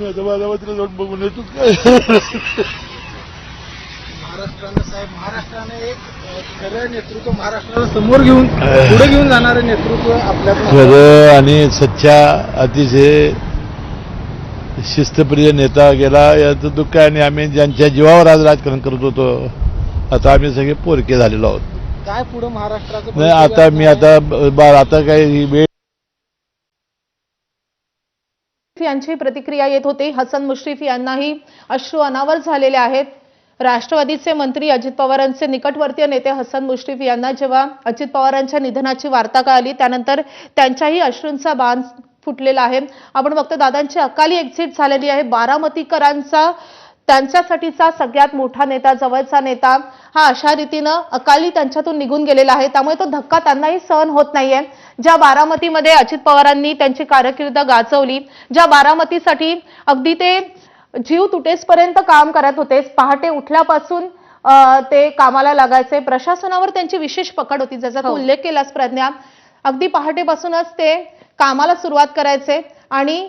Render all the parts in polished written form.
मी आता बारामतीला जाऊन बघून येतोच काय. महाराष्ट्राने एक खरं नेतृत्व महाराष्ट्राला समोर घेऊन पुढे घेऊन जाणारं नेतृत्व आपल्याकडे खरं आणि सच्चा अतिशय शिस्तप्रिय नेता गेला याचं दुःख आहे. आणि आम्ही ज्यांच्या जीवावर आज राजकारण करत होतो आता आम्ही सगळे पोरके झालेलो आहोत. काय पुढे महाराष्ट्राचं नाही आता मी आता काही वेळ यांची प्रतिक्रिया येत होती. हसन मुश्रीफ यांनाही अश्रू अनावर झालेले आहेत. राष्ट्रवादीचे मंत्री अजित पवारांचे निकटवर्तीय नेते हसन मुश्रीफ यांना जेव्हा अजित पवारांच्या निधनाची वार्ता कळाली त्यानंतर त्यांच्याही अश्रूंचा बांध फुटलेला आहे. आपण बघतो दादांची अकाली एक्झिट झालेली आहे. बारामतीकरांचा त्यांच्यासाठीचा सगळ्यात मोठा नेता, जवळचा नेता हा अशा रीतीनं अकाली त्यांच्यातून निघून गेलेला आहे. त्यामुळे तो धक्का त्यांनाही सहन होत नाहीये. ज्या बारामतीमध्ये अजित पवारांनी त्यांची कारकीर्द गाजवली, ज्या बारामतीसाठी अगदी ते जीव तुटेसपर्यंत काम करत होते, पहाटे उठल्यापासून ते कामाला लागायचे, प्रशासनावर त्यांची विशेष पकड होती ज्याचा तू उल्लेख केलास प्रज्ञा. अगदी पहाटेपासूनच ते कामाला सुरुवात करायचे आणि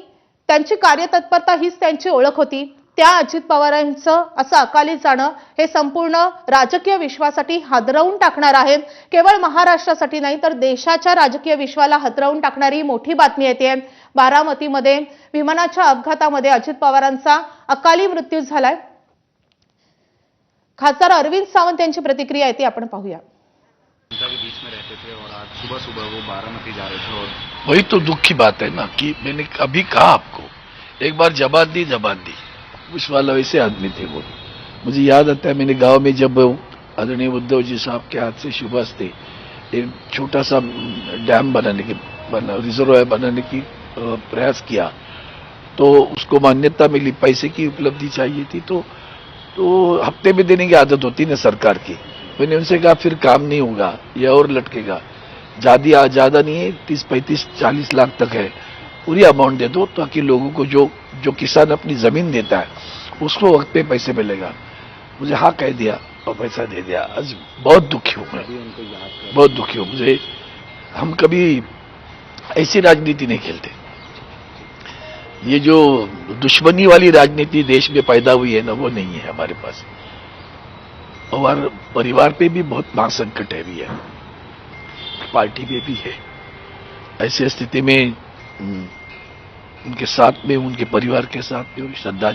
त्यांची कार्यतत्परता हीच त्यांची ओळख होती. त्या अजित पवारांचं असं अकाली जाणं हे संपूर्ण राजकीय विश्वासाठी हादरवून टाकणार आहे. केवळ महाराष्ट्रासाठी नाही तर देशाच्या राजकीय विश्वाला हादरवून टाकणारी मोठी बातमी येते. बारामतीमध्ये विमानाच्या अपघातामध्ये अजित पवारांचा अकाली मृत्यू झालाय. खासदार अरविंद सावंत यांची प्रतिक्रिया येते, आपण पाहूया. के बीच में रहते थे और आज सुबह सुबह वो बारामती जा रहे थे और वही तो दुख की बात है ना कि मैंने अभी कहा आपको, एक बार जबान दी उस वाला वैसे आदमी थे वो. मुझे याद आता है मैंने गांव में जब आदरणीय उद्धव जी साहब के हाथ से शुभ से एक छोटा सा डैम बनाने की रिजर्वायर बनाने की प्रयास किया तो उसको मान्यता मिली, पैसे की उपलब्धि चाहिए थी तो हफ्ते में देने की आदत होती ना सरकार की. मैंने उनसे कहा फिर काम नहीं होगा, यह और लटकेगा, ज्यादा नहीं है, 30-35-40 लाख तक है, पूरी अमाउंट दे दो ताकि लोगों को जो किसान अपनी जमीन देता है उसको वक्त पे पैसे मिलेगा. मुझे हाँ कह दिया और पैसा दे दिया. आज बहुत दुखी हूँ मैं, बहुत दुखी हूँ. मुझे हम कभी ऐसी राजनीति नहीं खेलते. ये जो दुश्मनी वाली राजनीति देश में पैदा हुई है ना वो नहीं है हमारे पास. और परिवार पे भी बहुत महासंकट है भी है, पार्टी में भी है. ऐसी स्थिति में उनके साथ में, उनके परिवार के साथ में श्रद्धांजलि